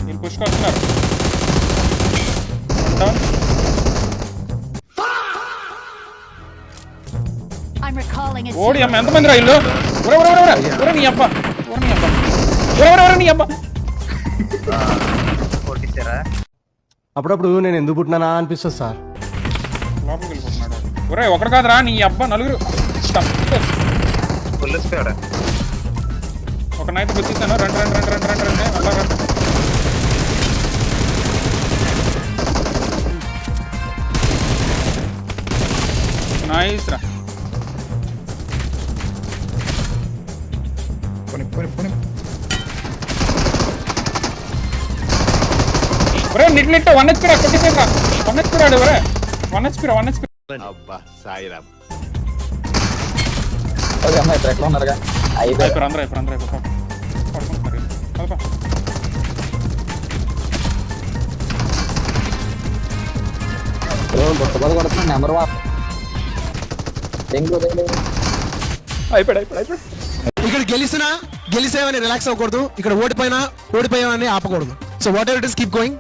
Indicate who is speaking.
Speaker 1: వీళ్ళు పుష్కొస్తున్నారు. ఓడి అమ్మ ఎంతమంది రా ఇల్లు? నీ అబ్బ నీ అబ్బ
Speaker 2: అప్పుడప్పుడు నేను ఎందుకు పుట్టినానా అనిపిస్తుంది సార్.
Speaker 1: లోపలికి వెళ్ళిపోతున్నాడు. ఒరే ఒకడు కాదురా నీ అబ్బ నలుగురు. ఒక నైట్ వచ్చేసాను. రెండు అలా రండి. నైస్ రా. ఒరే నిట్ 1 HP రా కొట్టేసేరా. 1 HP రాడు ఒరే. 1 HP
Speaker 3: అబ్బా సాయిరామ్.
Speaker 4: ఓకే అమ్మ ఇప్పుడు ఎట్లా ఉన్నారుగా?
Speaker 1: అయిపోయారు అందరూ పడుకుంటున్నారు.
Speaker 4: కొడుతున్నా నెంబర్ 1
Speaker 1: అయిపోయాడు.
Speaker 2: ఇక్కడ గెలిసామని రిలాక్స్ అవ్వకూడదు, ఇక్కడ ఓడిపోయామని ఆపకూడదు. So whatever it is keep going.